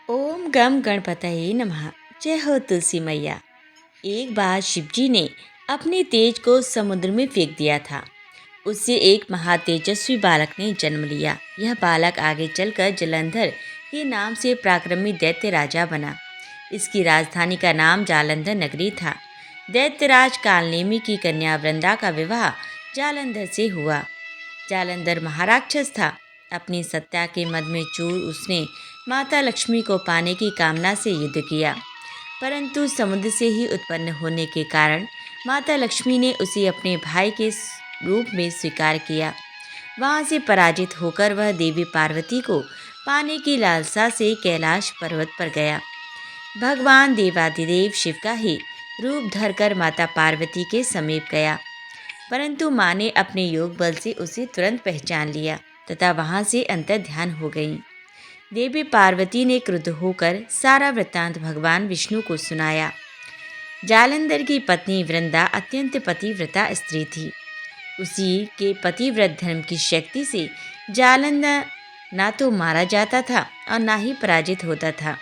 ओम गम गणपतये नमः। जय हो तुलसी मैया। एक बार शिवजी ने अपने तेज को समुद्र में फेंक दिया था। उससे एक महातेजस्वी बालक ने जन्म लिया। यह बालक आगे चलकर जालंधर के नाम से पराक्रमी दैत्य राजा बना। इसकी राजधानी का नाम जालंधर नगरी था। दैत्यराज कालनेमी की कन्या वृंदा का विवाह जालंधर से हुआ। जालंधर महाराक्षस था। अपनी सत्ता के मद में चूर उसने माता लक्ष्मी को पाने की कामना से युद्ध किया, परंतु समुद्र से ही उत्पन्न होने के कारण माता लक्ष्मी ने उसे अपने भाई के रूप में स्वीकार किया। वहां से पराजित होकर वह देवी पार्वती को पाने की लालसा से कैलाश पर्वत पर गया। भगवान देवादिदेव शिव का ही रूप धरकर माता पार्वती के समीप गया, परंतु माँ ने अपने योग बल से उसे तुरंत पहचान लिया तथा वहां से अंतर ध्यान हो गई। देवी पार्वती ने क्रुद्ध होकर सारा वृत्तांत भगवान विष्णु को सुनाया। जालंधर की पत्नी वृंदा अत्यंत पतिव्रता स्त्री थी। उसी के पतिव्रत धर्म की शक्ति से जालंधर ना तो मारा जाता था और ना ही पराजित होता था।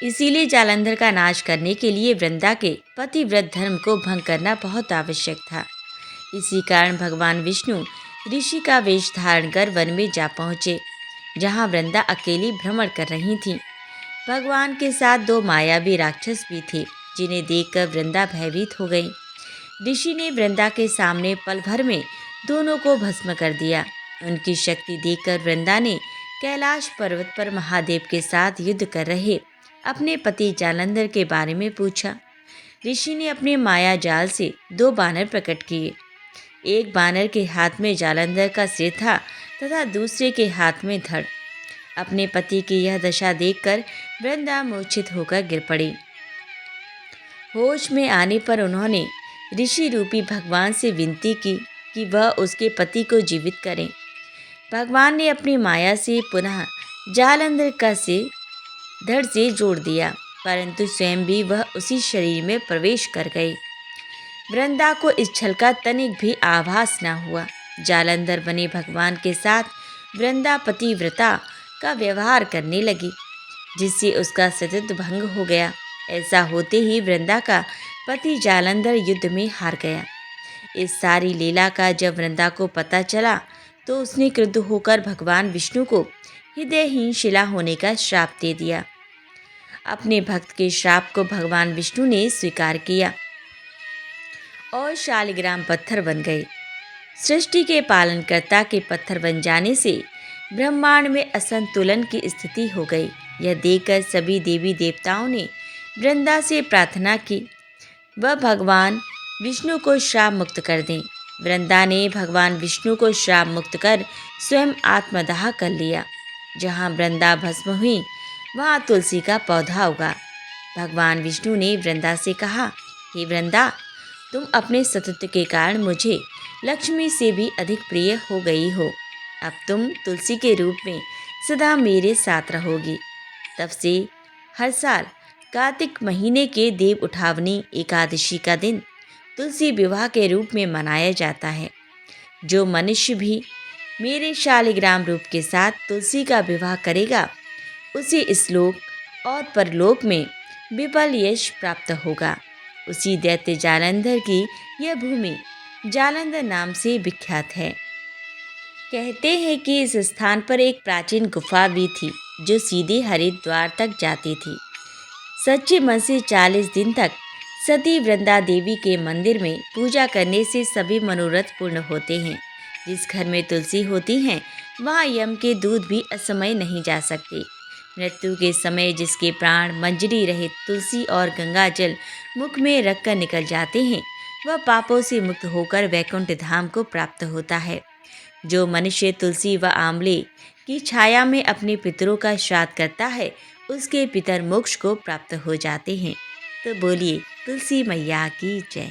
इसीलिए जालंधर का नाश करने के लिए वृंदा के पतिव्रत धर्म को भंग करना बहुत आवश्यक था। इसी कारण भगवान विष्णु ऋषि का वेश धारण कर वन में जा पहुँचे, जहाँ वृंदा अकेली भ्रमण कर रही थी। भगवान के साथ दो मायावी राक्षस भी थे, जिन्हें देखकर वृंदा भयभीत हो गई। ऋषि ने वृंदा के सामने पल भर में दोनों को भस्म कर दिया। उनकी शक्ति देखकर वृंदा ने कैलाश पर्वत पर महादेव के साथ युद्ध कर रहे अपने पति जालंधर के बारे में पूछा। ऋषि ने अपने माया जाल से दो बानर प्रकट किए। एक बानर के हाथ में जालंधर का सिर था तथा दूसरे के हाथ में धड़। अपने पति की यह दशा देखकर वृंदा मूर्छित होकर गिर पड़ी। होश में आने पर उन्होंने ऋषि रूपी भगवान से विनती की कि वह उसके पति को जीवित करें। भगवान ने अपनी माया से पुनः जालंधर का सिर धड़ से जोड़ दिया, परंतु स्वयं भी वह उसी शरीर में प्रवेश कर गए। वृंदा को इस छल का तनिक भी आभास न हुआ। जालंधर बने भगवान के साथ वृंदा पतिव्रता का व्यवहार करने लगी, जिससे उसका सतीत्व भंग हो गया। ऐसा होते ही वृंदा का पति जालंधर युद्ध में हार गया। इस सारी लीला का जब वृंदा को पता चला तो उसने क्रुद्ध होकर भगवान विष्णु को हृदयहीन शिला होने का श्राप दे दिया। अपने भक्त के श्राप को भगवान विष्णु ने स्वीकार किया और शालिग्राम पत्थर बन गए। सृष्टि के पालनकर्ता के पत्थर बन जाने से ब्रह्मांड में असंतुलन की स्थिति हो गई। यह देखकर सभी देवी देवताओं ने वृंदा से प्रार्थना की वह भगवान विष्णु को श्राप मुक्त कर दें। वृंदा ने भगवान विष्णु को श्राप मुक्त कर स्वयं आत्मदाह कर लिया। जहाँ वृंदा भस्म हुई वहाँ तुलसी का पौधा उगा। भगवान विष्णु ने वृंदा से कहा, हे वृंदा, तुम अपने सतत्व के कारण मुझे लक्ष्मी से भी अधिक प्रिय हो गई हो। अब तुम तुलसी के रूप में सदा मेरे साथ रहोगी। तब से हर साल कार्तिक महीने के देव उठावनी एकादशी का दिन तुलसी विवाह के रूप में मनाया जाता है। जो मनुष्य भी मेरे शालिग्राम रूप के साथ तुलसी का विवाह करेगा उसे इस लोक और परलोक में विपुल यश प्राप्त होगा। उसी दैत्य जालंधर की यह भूमि जालंधर नाम से विख्यात है। कहते हैं कि इस स्थान पर एक प्राचीन गुफा भी थी जो सीधे हरिद्वार तक जाती थी। सच्चे मन से 40 दिन तक सती वृंदा देवी के मंदिर में पूजा करने से सभी मनोरथ पूर्ण होते हैं। जिस घर में तुलसी होती हैं वहाँ यम के दूत भी असमय नहीं जा सकते। मृत्यु के समय जिसके प्राण मंजरी रहित तुलसी और गंगा जल मुख में रखकर निकल जाते हैं वह पापों से मुक्त होकर वैकुंठ धाम को प्राप्त होता है। जो मनुष्य तुलसी व आंवले की छाया में अपने पितरों का श्राद्ध करता है उसके पितर मोक्ष को प्राप्त हो जाते हैं। तो बोलिए तुलसी मैया की जय।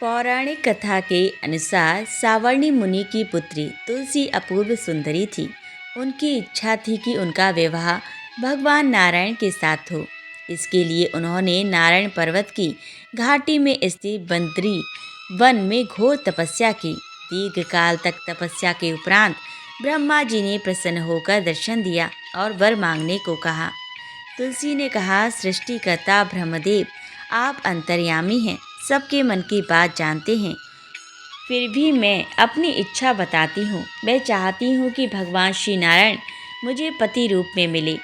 पौराणिक कथा के अनुसार सावर्णी मुनि की पुत्री तुलसी अपूर्व सुंदरी थी। उनकी इच्छा थी कि उनका विवाह भगवान नारायण के साथ हो। इसके लिए उन्होंने नारायण पर्वत की घाटी में स्थित बंदरी वन में घोर तपस्या की। दीर्घ काल तक तपस्या के उपरांत ब्रह्मा जी ने प्रसन्न होकर दर्शन दिया और वर मांगने को कहा। तुलसी ने कहा, सृष्टिकर्ता ब्रह्मदेव, आप अंतर्यामी हैं, सबके मन की बात जानते हैं। फिर भी मैं अपनी इच्छा बताती हूँ। मैं चाहती हूँ कि भगवान श्री नारायण मुझे पति रूप में मिले।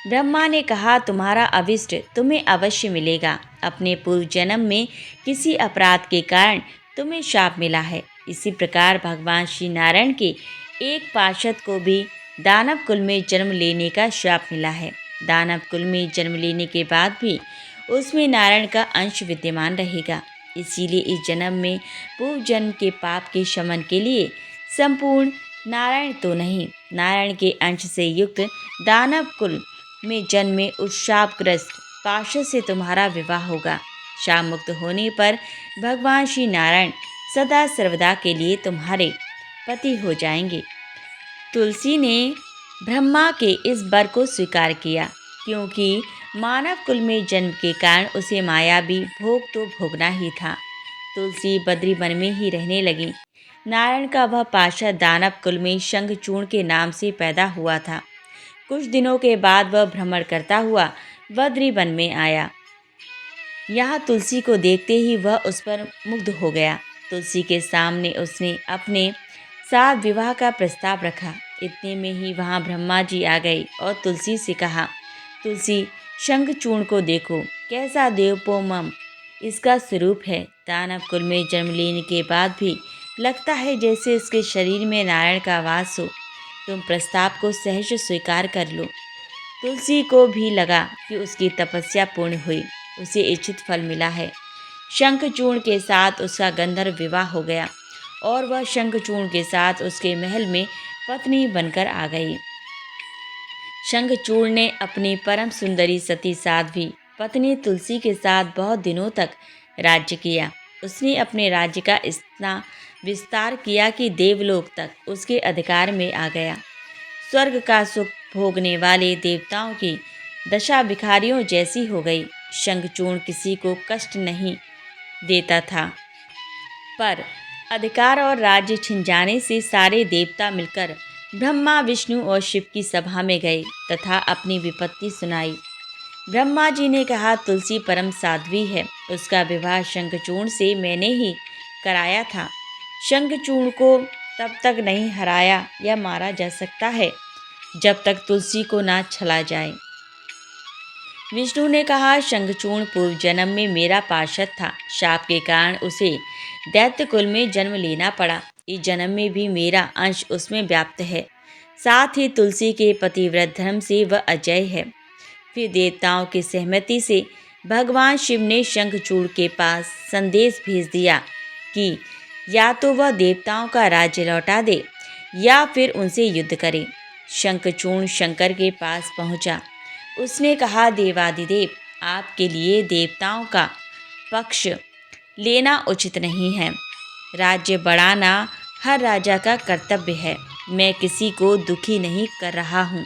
ब्रह्मा ने कहा, तुम्हारा अभिष्ट तुम्हें अवश्य मिलेगा। अपने पूर्व जन्म में किसी अपराध के कारण तुम्हें शाप मिला है। इसी प्रकार भगवान श्री नारायण के एक पार्षद को भी दानव कुल में जन्म लेने का शाप मिला है। दानव कुल में जन्म लेने के बाद भी उसमें नारायण का अंश विद्यमान रहेगा। इसीलिए इस जन्म में पूर्व जन्म के पाप के शमन के लिए संपूर्ण नारायण तो नहीं, नारायण के अंश से युक्त दानव कुल में जन्मे उस शापग्रस्त पार्षद से तुम्हारा विवाह होगा। शाप मुक्त होने पर भगवान श्री नारायण सदा सर्वदा के लिए तुम्हारे पति हो जाएंगे। तुलसी ने ब्रह्मा के इस वर को स्वीकार किया, क्योंकि मानव कुल में जन्म के कारण उसे मायावी भोग तो भोगना ही था। तुलसी बद्री वन में ही रहने लगी। नारायण का वह पार्षद दानव कुल में शंखचूर्ण के नाम से पैदा हुआ था। कुछ दिनों के बाद वह भ्रमण करता हुआ बद्री वन में आया। यहाँ तुलसी को देखते ही वह उस पर मुग्ध हो गया। तुलसी के सामने उसने अपने साथ विवाह का प्रस्ताव रखा। इतने में ही वहाँ ब्रह्मा जी आ गए और तुलसी से कहा, तुलसी, शंखचूर्ण को देखो, कैसा देवोपम इसका स्वरूप है। दानव कुल में जन्म लेने के बाद भी लगता है जैसे इसके शरीर में नारायण का वास हो। तुम प्रस्ताव को सहज स्वीकार कर लो। तुलसी को भी लगा कि उसकी तपस्या पूर्ण हुई, उसे इच्छित फल मिला है। शंखचूर्ण के साथ उसका गंधर्व विवाह हो गया और वह शंखचूर्ण के साथ उसके महल में पत्नी बनकर आ गई। शंखचूर्ण ने अपनी परम सुंदरी सती साध्वी पत्नी तुलसी के साथ बहुत दिनों तक राज्य किया। उसने अपने राज्य का इतना विस्तार किया कि देवलोक तक उसके अधिकार में आ गया। स्वर्ग का सुख भोगने वाले देवताओं की दशा भिखारियों जैसी हो गई। शंखचूर्ण किसी को कष्ट नहीं देता था, पर अधिकार और राज्य छिन जाने से सारे देवता मिलकर ब्रह्मा, विष्णु और शिव की सभा में गए तथा अपनी विपत्ति सुनाई। ब्रह्मा जी ने कहा, तुलसी परम साध्वी है, उसका विवाह शंखचूर्ण से मैंने ही कराया था। शंखचूर्ण को तब तक नहीं हराया या मारा जा सकता है जब तक तुलसी को ना छला जाए। विष्णु ने कहा, शंखचूर्ण पूर्व जन्म में मेरा पार्षद था। शाप के कारण उसे दैत्य कुल में जन्म लेना पड़ा। इस जन्म में भी मेरा अंश उसमें व्याप्त है। साथ ही तुलसी के पतिव्रत धर्म से वह अजय है। फिर देवताओं की सहमति से भगवान शिव ने शंखचूर्ण के पास संदेश भेज दिया कि या तो वह देवताओं का राज्य लौटा दे या फिर उनसे युद्ध करे। शंखचूर्ण शंकर के पास पहुंचा। उसने कहा, देवादिदेव, आपके लिए देवताओं का पक्ष लेना उचित नहीं है। राज्य बढ़ाना हर राजा का कर्तव्य है। मैं किसी को दुखी नहीं कर रहा हूँ।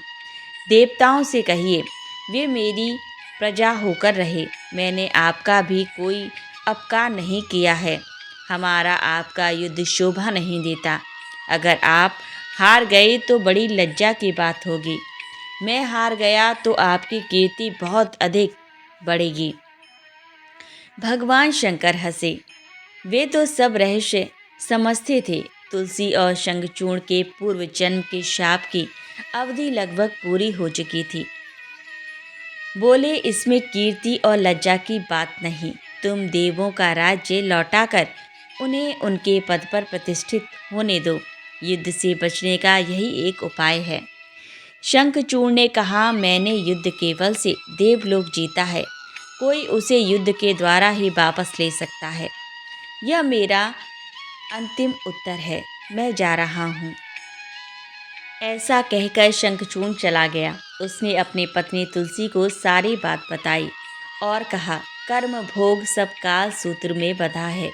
देवताओं से कहिए वे मेरी प्रजा होकर रहे। मैंने आपका भी कोई अपकार नहीं किया है। हमारा आपका युद्ध शोभा नहीं देता। अगर आप हार गए तो बड़ी लज्जा की बात होगी। मैं हार गया तो आपकी कीर्ति बहुत अधिक बढ़ेगी। भगवान शंकर हंसे। वे तो सब रहस्य समझते थे। तुलसी और शंखचूर्ण के पूर्व जन्म के शाप की अवधि लगभग पूरी हो चुकी थी। बोले, इसमें कीर्ति और लज्जा की बात नहीं। तुम देवों का राज्य लौटाकर उन्हें उनके पद पर प्रतिष्ठित होने दो। युद्ध से बचने का यही एक उपाय है। शंखचूर्ण ने कहा, मैंने युद्ध के बल से देवलोक जीता है। कोई उसे युद्ध के द्वारा ही वापस ले सकता है। यह मेरा अंतिम उत्तर है। मैं जा रहा हूँ। ऐसा कहकर शंखचूर्ण चला गया। उसने अपनी पत्नी तुलसी को सारी बात बताई और कहा, कर्म भोग सब काल सूत्र में बंधा है।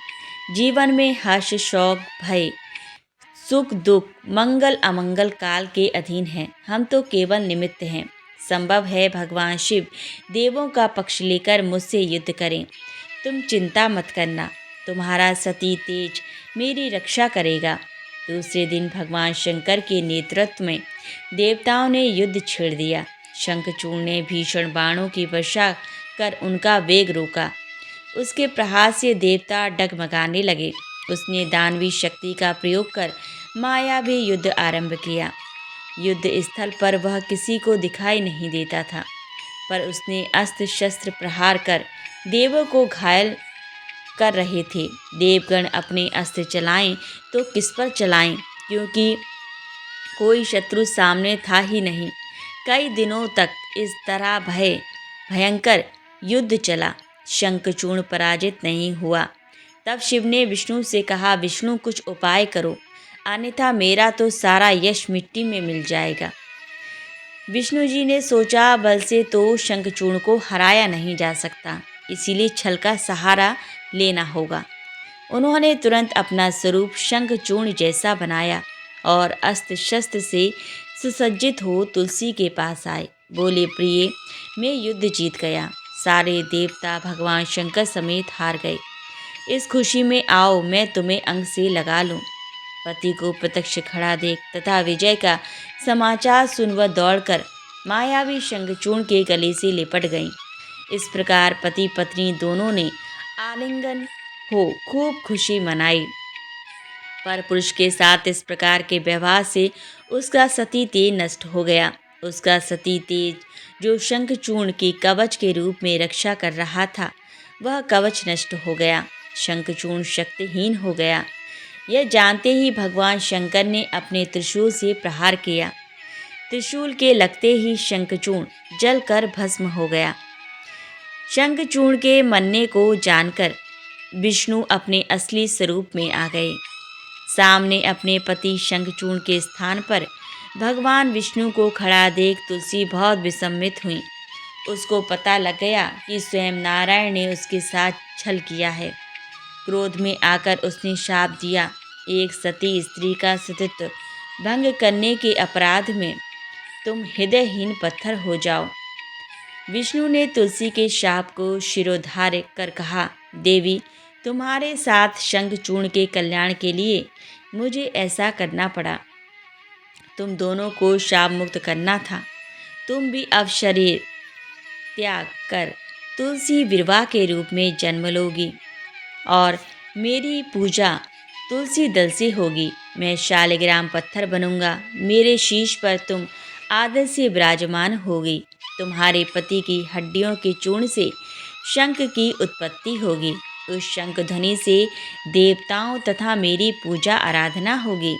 जीवन में हर्ष, शोक, भय, सुख, दुख, मंगल, अमंगल काल के अधीन हैं। हम तो केवल निमित्त हैं। संभव है भगवान शिव देवों का पक्ष लेकर मुझसे युद्ध करें। तुम चिंता मत करना। तुम्हारा सती तेज मेरी रक्षा करेगा। दूसरे दिन भगवान शंकर के नेतृत्व में देवताओं ने युद्ध छेड़ दिया। शंखचूड़ ने भीषण बाणों की वर्षा कर उनका वेग रोका। उसके प्रहार से देवता डगमगाने लगे। उसने दानवी शक्ति का प्रयोग कर मायावी युद्ध आरंभ किया। युद्ध स्थल पर वह किसी को दिखाई नहीं देता था, पर उसने अस्त्र शस्त्र प्रहार कर देवों को घायल कर रहे थे। देवगण अपने अस्त्र चलाएं तो किस पर चलाएं, क्योंकि कोई शत्रु सामने था ही नहीं। कई दिनों तक इस तरह भयंकर युद्ध चला। शंखचूड़ पराजित नहीं हुआ। तब शिव ने विष्णु से कहा, विष्णु कुछ उपाय करो, अन्यथा मेरा तो सारा यश मिट्टी में मिल जाएगा। विष्णु जी ने सोचा, बल से तो शंखचूड़ को हराया नहीं जा सकता, इसीलिए छल का सहारा लेना होगा। उन्होंने तुरंत अपना स्वरूप शंखचूड़ जैसा बनाया और अस्त्र शस्त्र से सुसज्जित हो तुलसी के पास आए। बोले, प्रिय, मैं युद्ध जीत गया। सारे देवता भगवान शंकर समेत हार गए। इस खुशी में आओ, मैं तुम्हें अंग से लगा लूं। पति को प्रत्यक्ष खड़ा देख तथा विजय का समाचार सुन वह दौड़कर मायावी शंखचूड़ के गले से लिपट गईं। इस प्रकार पति पत्नी दोनों ने आलिंगन हो खूब खुशी मनाई। पर पुरुष के साथ इस प्रकार के व्यवहार से उसका सती तेज नष्ट हो गया। उसका सती तेज जो शंखचूड़ की कवच के रूप में रक्षा कर रहा था, वह कवच नष्ट हो गया। शंखचूड़ शक्तिहीन हो गया। यह जानते ही भगवान शंकर ने अपने त्रिशूल से प्रहार किया। त्रिशूल के लगते ही शंखचूड़ जलकर भस्म हो गया। शंखचूड़ के मरने को जानकर विष्णु अपने असली स्वरूप में आ गए। सामने अपने पति शंखचूड़ के स्थान पर भगवान विष्णु को खड़ा देख तुलसी बहुत विस्मित हुई। उसको पता लग गया कि स्वयं नारायण ने उसके साथ छल किया है। क्रोध में आकर उसने शाप दिया, एक सती स्त्री का सतीत्व भंग करने के अपराध में तुम हृदयहीन पत्थर हो जाओ। विष्णु ने तुलसी के शाप को शिरोधार्य कर कहा, देवी, तुम्हारे साथ शंखचूड़ के कल्याण के लिए मुझे ऐसा करना पड़ा। तुम दोनों को शाप मुक्त करना था। तुम भी अब शरीर त्याग कर तुलसी विरवा के रूप में जन्म लोगी और मेरी पूजा तुलसी दल से होगी। मैं शालिग्राम पत्थर बनूंगा। मेरे शीश पर तुम आदर से विराजमान होगी। तुम्हारे पति की हड्डियों के चूर्ण से शंख की उत्पत्ति होगी। उस शंख ध्वनि से देवताओं तथा मेरी पूजा आराधना होगी।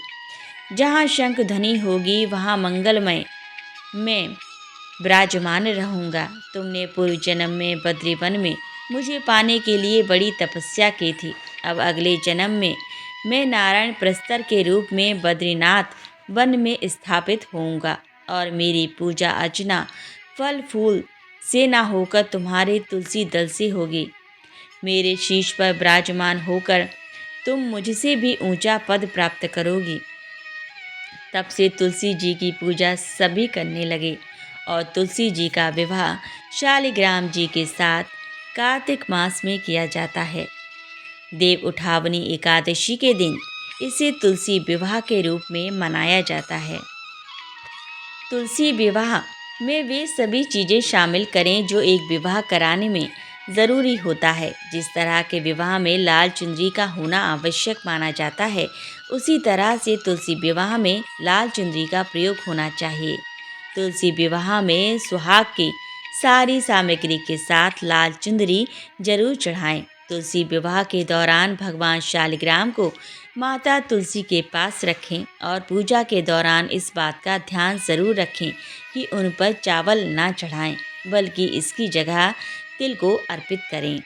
जहाँ शंख ध्वनि होगी वहाँ मंगलमय मैं विराजमान रहूँगा। तुमने पूर्व जन्म में बद्री वन में मुझे पाने के लिए बड़ी तपस्या की थी। अब अगले जन्म में मैं नारायण प्रस्तर के रूप में बद्रीनाथ वन में स्थापित होऊंगा और मेरी पूजा अर्चना फल फूल से ना होकर तुम्हारे तुलसी दल से होगी। मेरे शीश पर विराजमान होकर तुम मुझसे भी ऊंचा पद प्राप्त करोगी। तब से तुलसी जी की पूजा सभी करने लगे और तुलसी जी का विवाह शालिग्राम जी के साथ कार्तिक मास में किया जाता है। देव उठावनी एकादशी के दिन इसे तुलसी विवाह के रूप में मनाया जाता है। तुलसी विवाह में वे सभी चीज़ें शामिल करें जो एक विवाह कराने में ज़रूरी होता है। जिस तरह के विवाह में लाल चुनरी का होना आवश्यक माना जाता है, उसी तरह से तुलसी विवाह में लाल चुनरी का प्रयोग होना चाहिए। तुलसी विवाह में सुहाग की सारी सामग्री के साथ लाल चुनरी जरूर चढ़ाएं। तुलसी विवाह के दौरान भगवान शालिग्राम को माता तुलसी के पास रखें और पूजा के दौरान इस बात का ध्यान ज़रूर रखें कि उन पर चावल ना चढ़ाएं, बल्कि इसकी जगह तिल को अर्पित करें।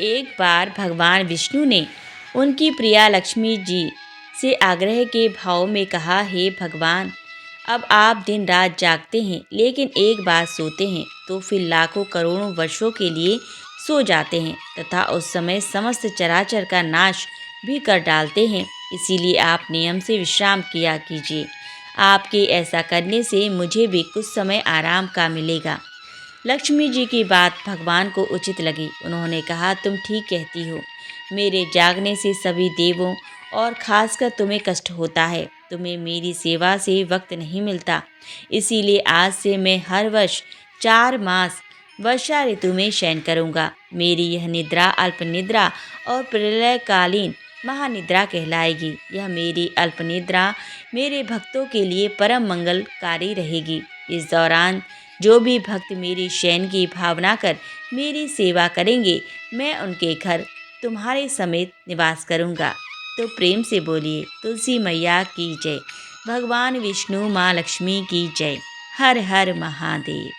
एक बार भगवान विष्णु ने उनकी प्रिया लक्ष्मी जी से आग्रह के भाव में कहा, हे भगवान, अब आप दिन रात जागते हैं, लेकिन एक बार सोते हैं तो फिर लाखों करोड़ों वर्षों के लिए सो जाते हैं तथा उस समय समस्त चराचर का नाश भी कर डालते हैं। इसीलिए आप नियम से विश्राम किया कीजिए। आपके ऐसा करने से मुझे भी कुछ समय आराम का मिलेगा। लक्ष्मी जी की बात भगवान को उचित लगी। उन्होंने कहा, तुम ठीक कहती हो। मेरे जागने से सभी देवों और खासकर तुम्हें कष्ट होता है। तुम्हें मेरी सेवा से वक्त नहीं मिलता, इसीलिए आज से मैं हर वर्ष 4 मास वर्षा ऋतु में शयन करूँगा। मेरी यह निद्रा अल्प निद्रा और प्रलयकालीन महानिद्रा कहलाएगी। यह मेरी अल्प निद्रा मेरे भक्तों के लिए परम मंगलकारी रहेगी। इस दौरान जो भी भक्त मेरी शयन की भावना कर मेरी सेवा करेंगे, मैं उनके घर तुम्हारे समेत निवास करूँगा। तो प्रेम से बोलिए तुलसी मैया की जय। भगवान विष्णु माँ लक्ष्मी की जय। हर हर महादेव।